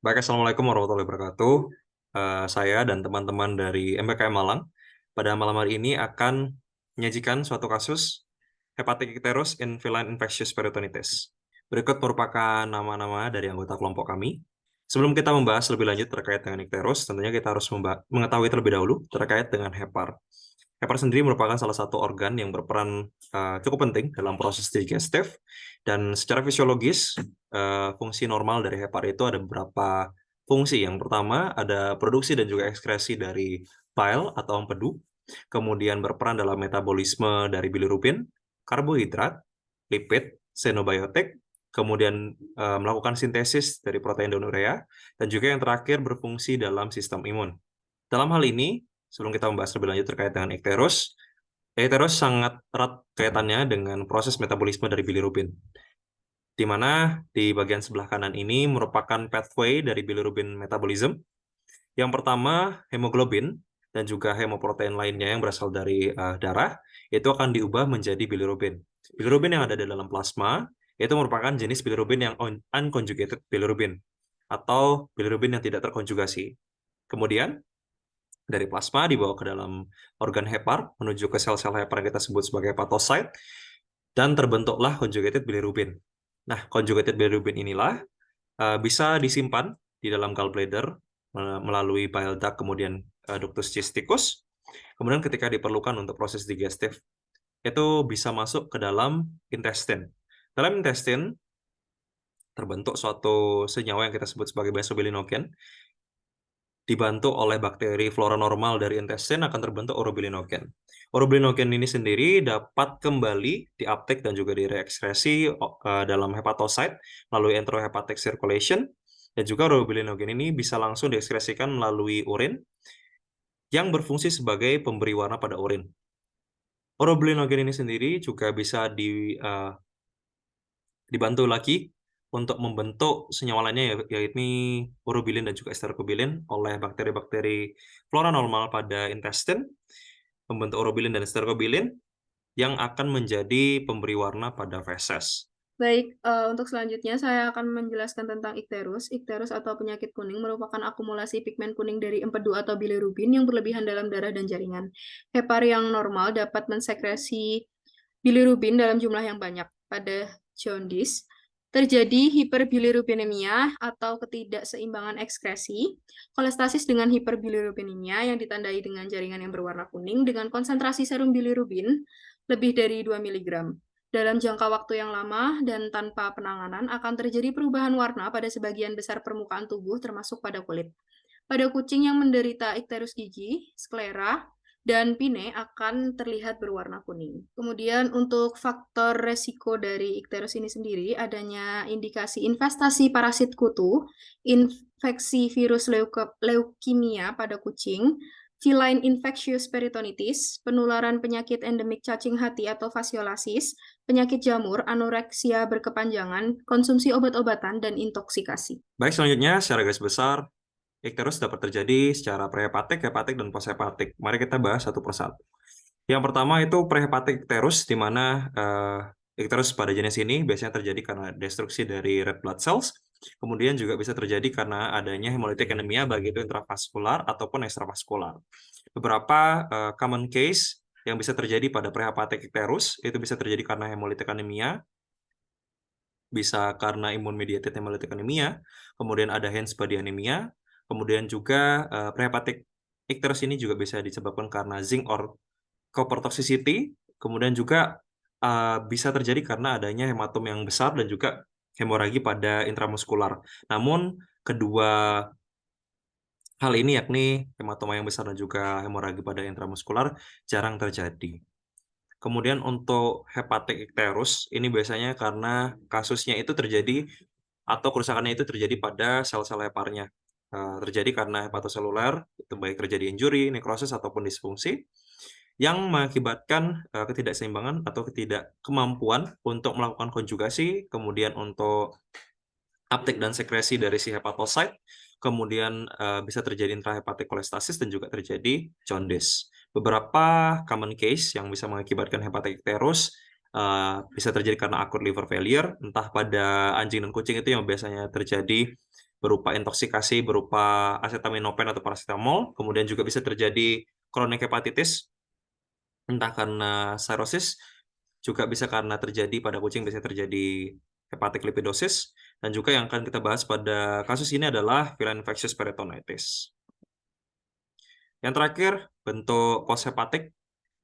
Baik, Assalamualaikum warahmatullahi wabarakatuh. Saya dan teman-teman dari MBKM Malang pada malam hari ini akan menyajikan suatu kasus Hepatitis in feline infectious peritonitis. Berikut merupakan nama-nama dari anggota kelompok kami. Sebelum kita membahas lebih lanjut terkait dengan ikterus, tentunya kita harus mengetahui terlebih dahulu terkait dengan hepar. Hepar sendiri merupakan salah satu organ yang berperan cukup penting dalam proses digestif, dan secara fisiologis fungsi normal dari hepar itu ada beberapa fungsi. Yang pertama ada produksi dan juga ekskresi dari bile atau empedu, kemudian berperan dalam metabolisme dari bilirubin, karbohidrat, lipid, xenobiotik, kemudian melakukan sintesis dari protein dan urea, dan juga yang terakhir berfungsi dalam sistem imun. Dalam hal ini, sebelum kita membahas lebih lanjut terkait dengan ikterus sangat erat kaitannya dengan proses metabolisme dari bilirubin, di mana di bagian sebelah kanan ini merupakan pathway dari bilirubin metabolism. Yang pertama, hemoglobin dan juga hemoprotein lainnya yang berasal dari darah, itu akan diubah menjadi bilirubin. Bilirubin yang ada di dalam plasma, itu merupakan jenis bilirubin yang unconjugated bilirubin, atau bilirubin yang tidak terkonjugasi. Kemudian, dari plasma dibawa ke dalam organ hepar menuju ke sel-sel hepar yang kita sebut sebagai hepatocyte, dan terbentuklah conjugated bilirubin. Nah, conjugated bilirubin inilah bisa disimpan di dalam gallbladder melalui bile duct, kemudian ductus cysticus. Kemudian ketika diperlukan untuk proses digestif, itu bisa masuk ke dalam intestine. Dalam intestine terbentuk suatu senyawa yang kita sebut sebagai basobilinogen. Dibantu oleh bakteri flora normal dari intestine akan terbentuk urobilinogen. Urobilinogen ini sendiri dapat kembali diuptake dan juga direekskresi dalam hepatocyte melalui enterohepatic circulation, dan juga urobilinogen ini bisa langsung diekskresikan melalui urin yang berfungsi sebagai pemberi warna pada urin. Urobilinogen ini sendiri juga bisa dibantu lagi untuk membentuk senyawa lainnya, yaitu urobilin dan juga stercobilin oleh bakteri-bakteri flora normal pada intestine, membentuk urobilin dan stercobilin yang akan menjadi pemberi warna pada feses. Baik, untuk selanjutnya saya akan menjelaskan tentang ikterus. Ikterus atau penyakit kuning merupakan akumulasi pigmen kuning dari empedu atau bilirubin yang berlebihan dalam darah dan jaringan. Hepar yang normal dapat mensekresi bilirubin dalam jumlah yang banyak. Pada jaundice, terjadi hiperbilirubinemia atau ketidakseimbangan ekskresi, kolestasis dengan hiperbilirubinemia yang ditandai dengan jaringan yang berwarna kuning dengan konsentrasi serum bilirubin lebih dari 2 mg. Dalam jangka waktu yang lama dan tanpa penanganan akan terjadi perubahan warna pada sebagian besar permukaan tubuh termasuk pada kulit. Pada kucing yang menderita ikterus gigi, sklera, dan pine akan terlihat berwarna kuning. Kemudian untuk faktor resiko dari ikterus ini sendiri adanya indikasi investasi parasit kutu, infeksi virus leukemia pada kucing, feline infectious peritonitis, penularan penyakit endemik cacing hati atau fasciolasis, penyakit jamur, anoreksia berkepanjangan, konsumsi obat-obatan, dan intoksikasi. Baik, selanjutnya secara garis besar, ikterus dapat terjadi secara prehepatik, hepatik, dan poshepatik. Mari kita bahas satu persatu. Yang pertama itu prehepatic ikterus, di mana ikterus pada jenis ini biasanya terjadi karena destruksi dari red blood cells. Kemudian juga bisa terjadi karena adanya hemolytic anemia, baik itu intravaskular ataupun ekstravaskular. Beberapa common case yang bisa terjadi pada prehepatic ikterus itu bisa terjadi karena hemolytic anemia, bisa karena immune mediated hemolytic anemia, kemudian ada Hens body anemia, kemudian juga prehepatic ikterus ini juga bisa disebabkan karena zinc or copper toxicity, kemudian juga bisa terjadi karena adanya hematom yang besar dan juga hemoragi pada intramuskular. Namun kedua hal ini, yakni hematoma yang besar dan juga hemoragi pada intramuskular, jarang terjadi. Kemudian untuk hepatic ikterus ini biasanya karena kasusnya itu terjadi atau kerusakannya itu terjadi pada sel-sel heparnya. Terjadi karena hepatoseluler, itu baik terjadi injury, nekrosis, ataupun disfungsi, yang mengakibatkan ketidakseimbangan atau ketidakkemampuan untuk melakukan konjugasi, kemudian untuk uptake dan sekresi dari si hepatocyte, kemudian bisa terjadi intrahepatic kolestasis dan juga terjadi jaundice. Beberapa common case yang bisa mengakibatkan hepatic ikterus bisa terjadi karena acute liver failure, entah pada anjing dan kucing itu yang biasanya terjadi berupa intoksikasi berupa acetaminophen atau paracetamol. Kemudian juga bisa terjadi chronic hepatitis, entah karena cirrhosis, juga bisa karena terjadi pada kucing, bisa terjadi hepatic lipidosis. Dan juga yang akan kita bahas pada kasus ini adalah feline infectious peritonitis. Yang terakhir, bentuk poshepatik.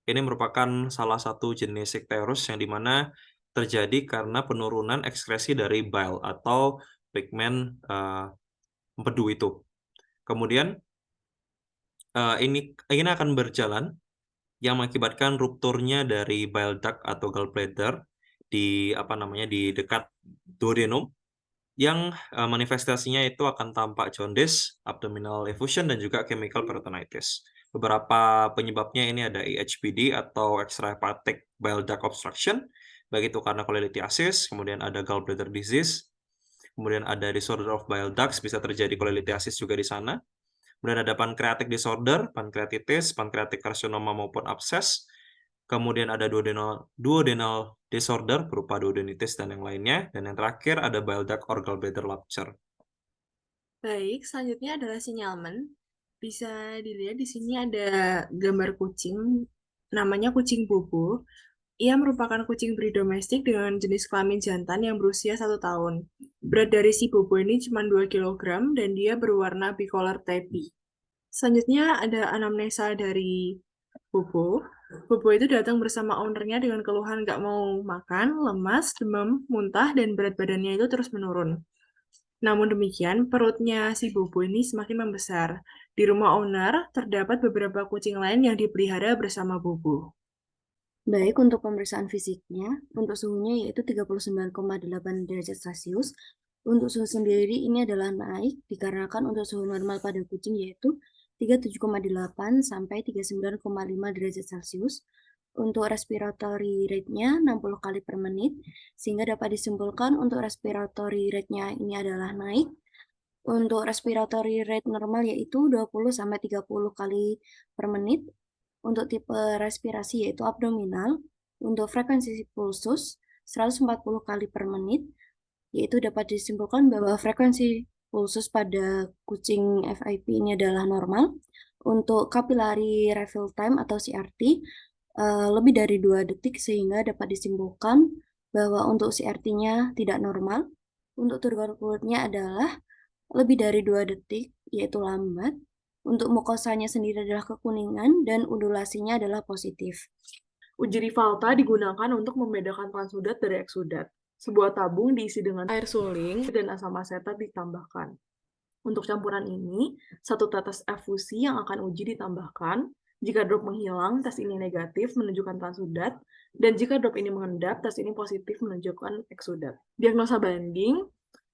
Ini merupakan salah satu jenis ikterus yang dimana terjadi karena penurunan ekskresi dari bile atau pigmen empedu itu. Kemudian ini akan berjalan yang mengakibatkan rupturnya dari bile duct atau gallbladder di dekat duodenum, yang manifestasinya itu akan tampak jaundice, abdominal effusion, dan juga chemical peritonitis. Beberapa penyebabnya ini ada EHBD atau extrahepatic bile duct obstruction, baik itu karena cholelithiasis, kemudian ada gallbladder disease, kemudian ada disorder of bile ducts, bisa terjadi cholelithiasis juga di sana. Kemudian ada pancreatic disorder, pancreatitis, pancreatic carcinoma maupun abses. Kemudian ada duodenal disorder berupa duodenitis dan yang lainnya. Dan yang terakhir ada bile duct or gallbladder rupture. Baik, selanjutnya adalah sinyalmen. Bisa dilihat di sini ada gambar kucing, namanya kucing bobo. Ia merupakan kucing beri domestik dengan jenis kelamin jantan yang berusia 1 tahun. Berat dari si bobo ini cuma 2 kg dan dia berwarna bicolor tabby. Selanjutnya ada anamnesa dari Bobo. Bobo itu datang bersama ownernya dengan keluhan nggak mau makan, lemas, demam, muntah, dan berat badannya itu terus menurun. Namun demikian, perutnya si Bobo ini semakin membesar. Di rumah owner, terdapat beberapa kucing lain yang dipelihara bersama Bobo. Baik, untuk pemeriksaan fisiknya, untuk suhunya yaitu 39,8 derajat Celcius. Untuk suhu sendiri ini adalah naik, dikarenakan untuk suhu normal pada kucing yaitu 37,8 sampai 39,5 derajat Celcius. Untuk respiratory rate-nya 60 kali per menit, sehingga dapat disimpulkan untuk respiratory rate-nya ini adalah naik. Untuk respiratory rate normal yaitu 20 sampai 30 kali per menit. Untuk tipe respirasi yaitu abdominal. Untuk frekuensi pulsus 140 kali per menit, yaitu dapat disimpulkan bahwa frekuensi pulsus pada kucing FIP ini adalah normal. Untuk capillary refill time atau CRT lebih dari 2 detik, sehingga dapat disimpulkan bahwa untuk CRT-nya tidak normal. Untuk turgor kulitnya adalah lebih dari 2 detik, yaitu lambat. Untuk mukosanya sendiri adalah kekuningan dan undulasinya adalah positif. Uji Rivalta digunakan untuk membedakan transudat dari eksudat. Sebuah tabung diisi dengan air suling dan asam asetat ditambahkan. Untuk campuran ini, 1 tetes efusi yang akan uji ditambahkan. Jika drop menghilang, tes ini negatif menunjukkan transudat, dan jika drop ini mengendap, tes ini positif menunjukkan eksudat. Diagnosa banding,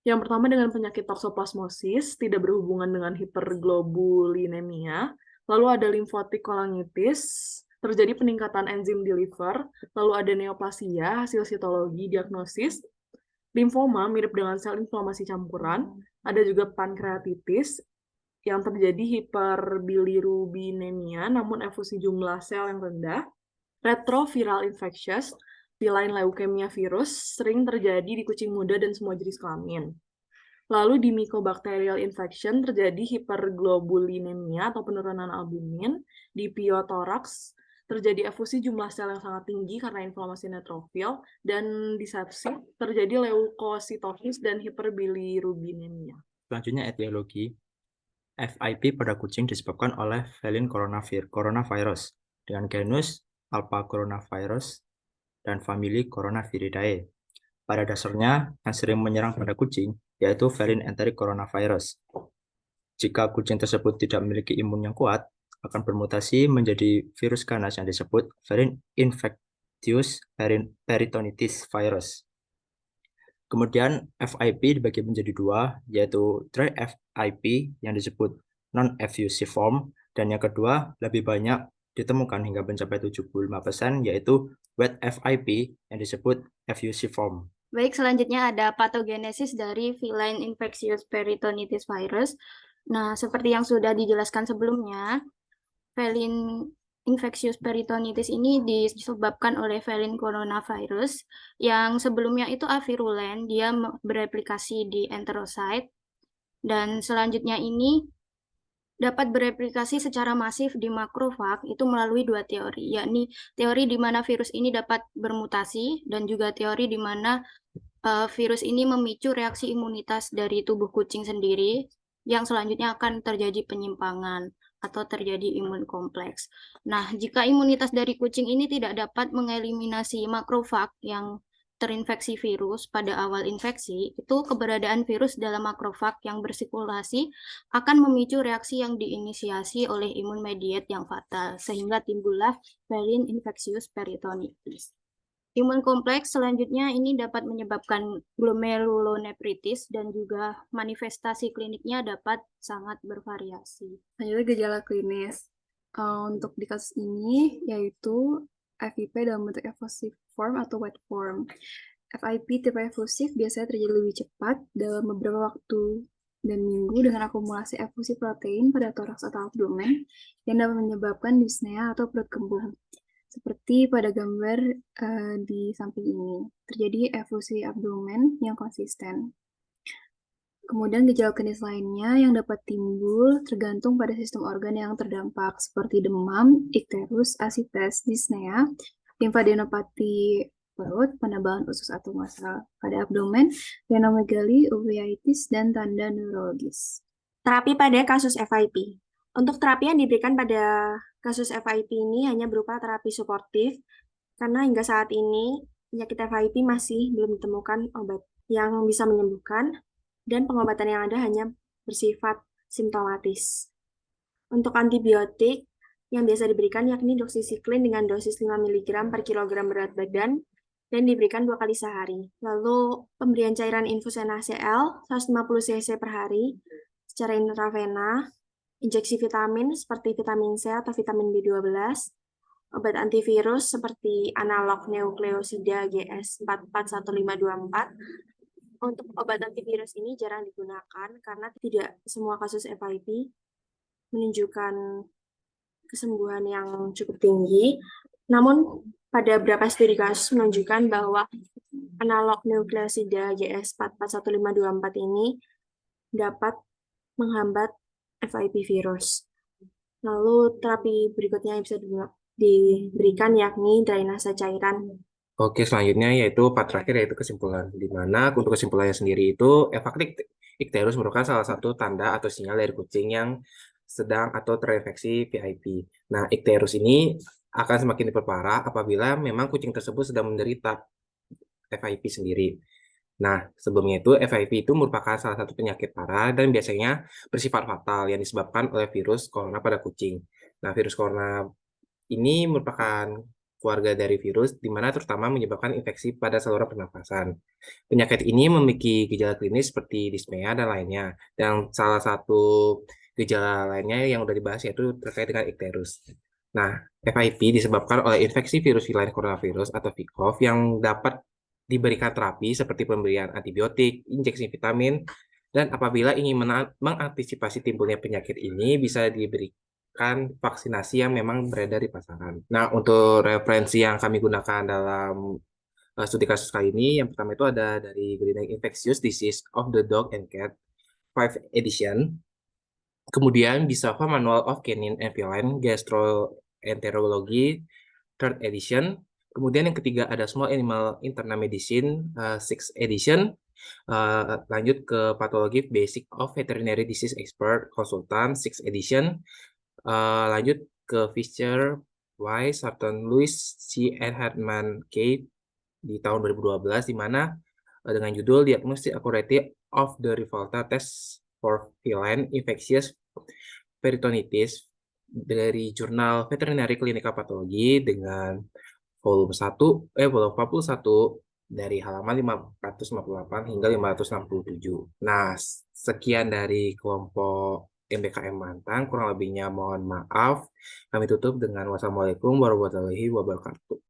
yang pertama dengan penyakit toksoplasmosis, tidak berhubungan dengan hiperglobulinemia, lalu ada limfotik kolangitis, terjadi peningkatan enzim di liver, lalu ada neoplasia, hasil sitologi, diagnosis, limfoma mirip dengan sel inflamasi campuran, ada juga pankreatitis, yang terjadi hiperbilirubinemia, namun efusi jumlah sel yang rendah, retroviral infectious, feline leukemia virus, sering terjadi di kucing muda dan semua jenis kelamin. Lalu di mycobacterial infection terjadi hiperglobulinemia atau penurunan albumin, di pyotorax terjadi efusi jumlah sel yang sangat tinggi karena inflamasi neutrofil, dan di sepsis terjadi leukositosis dan hiperbilirubinemia. Selanjutnya etiologi. FIP pada kucing disebabkan oleh feline coronavirus dengan genus Alpha coronavirus dan famili Coronaviridae. Pada dasarnya, yang sering menyerang pada kucing yaitu feline enteric coronavirus. Jika kucing tersebut tidak memiliki imun yang kuat, akan bermutasi menjadi virus ganas yang disebut feline infectious peritonitis virus. Kemudian FIP dibagi menjadi 2, yaitu dry FIP yang disebut non-effusive form, dan yang kedua lebih banyak ditemukan hingga mencapai 75%, yaitu wet FIP yang disebut effusive form. Baik, selanjutnya ada patogenesis dari feline infectious peritonitis virus. Nah, seperti yang sudah dijelaskan sebelumnya, feline infectious peritonitis ini disebabkan oleh feline coronavirus yang sebelumnya itu avirulen, dia bereplikasi di enterocyte. Dan selanjutnya ini dapat bereplikasi secara masif di makrofag itu melalui dua teori, yakni teori di mana virus ini dapat bermutasi dan juga teori di mana virus ini memicu reaksi imunitas dari tubuh kucing sendiri yang selanjutnya akan terjadi penyimpangan atau terjadi imun kompleks. Nah, jika imunitas dari kucing ini tidak dapat mengeliminasi makrofag yang terinfeksi virus pada awal infeksi, itu keberadaan virus dalam makrofag yang bersirkulasi akan memicu reaksi yang diinisiasi oleh imun mediate yang fatal, sehingga timbullah Feline infectious peritonitis. Imun kompleks selanjutnya ini dapat menyebabkan glomerulonefritis dan juga manifestasi kliniknya dapat sangat bervariasi. Selanjutnya gejala klinis. Untuk di kasus ini yaitu FIP dalam bentuk efusif form atau wet form. FIP tipe efusif biasanya terjadi lebih cepat dalam beberapa waktu dan minggu dengan akumulasi efusi protein pada toraks atau abdomen yang dapat menyebabkan dyspnea atau perut kembung. Seperti pada gambar di samping ini, terjadi efusi abdomen yang konsisten. Kemudian gejala klinis lainnya yang dapat timbul tergantung pada sistem organ yang terdampak, seperti demam, ikterus, asites, dyspnea, limfadenopati perut, penebalan usus atau massa pada abdomen, renomegali, uveitis, dan tanda neurologis. Terapi pada kasus FIP. Untuk terapi yang diberikan pada kasus FIP ini hanya berupa terapi suportif, karena hingga saat ini penyakit FIP masih belum ditemukan obat yang bisa menyembuhkan, dan pengobatan yang ada hanya bersifat simptomatis. Untuk antibiotik yang biasa diberikan yakni doksisiklin dengan dosis 5 mg per kilogram berat badan, dan diberikan 2 kali sehari. Lalu pemberian cairan infus NaCl 150 cc per hari secara intravena, injeksi vitamin seperti vitamin C atau vitamin B12, obat antivirus seperti analog nukleosida GS 44154. Untuk obat antivirus ini jarang digunakan karena tidak semua kasus FIP menunjukkan kesembuhan yang cukup tinggi. Namun pada beberapa studi kasus menunjukkan bahwa analog nukleosida GS 44154 ini dapat menghambat FIP virus. Lalu terapi berikutnya yang bisa diberikan yakni drainase cairan. Oke, selanjutnya yaitu part terakhir yaitu kesimpulan. Di mana untuk kesimpulannya sendiri itu efaktik ikterus merupakan salah satu tanda atau sinyal dari kucing yang sedang atau terinfeksi VIP. Nah, ikterus ini akan semakin diperparah apabila memang kucing tersebut sedang menderita FIP sendiri. Nah, sebelumnya itu FIP itu merupakan salah satu penyakit parah dan biasanya bersifat fatal yang disebabkan oleh virus corona pada kucing. Nah, virus corona ini merupakan keluarga dari virus, di mana terutama menyebabkan infeksi pada saluran pernafasan. Penyakit ini memiliki gejala klinis seperti dyspnea dan lainnya. Dan salah satu gejala lainnya yang sudah dibahas yaitu terkait dengan ikterus. Nah, FIP disebabkan oleh infeksi virus feline coronavirus atau VCOV yang dapat diberikan terapi seperti pemberian antibiotik, injeksi vitamin, dan apabila ingin mengantisipasi timbulnya penyakit ini bisa diberikan vaksinasi yang memang beredar di pasaran. Nah, untuk referensi yang kami gunakan dalam studi kasus kali ini, yang pertama itu ada dari Greening Infectious Disease of the Dog and Cat 5th edition. Kemudian Bisava Manual of Canine and Feline Gastroenterology 3rd edition. Kemudian yang ketiga ada Small Animal Internal Medicine 6th edition. Lanjut ke Pathology Basic of Veterinary Disease Expert Consultant 6th edition. Lanjut ke Fisher, Y, Sutton, Lewis, C, and Hartman K di tahun 2012 di mana dengan judul Diagnostic Accuracy of the Rivalta Test for Feline Infectious Peritonitis dari jurnal Veterinary Clinical Pathology dengan volume 41 dari halaman 558 hingga 567. Nah, sekian dari kelompok MBKM Mantang, kurang lebihnya mohon maaf. Kami tutup dengan wassalamualaikum warahmatullahi wabarakatuh.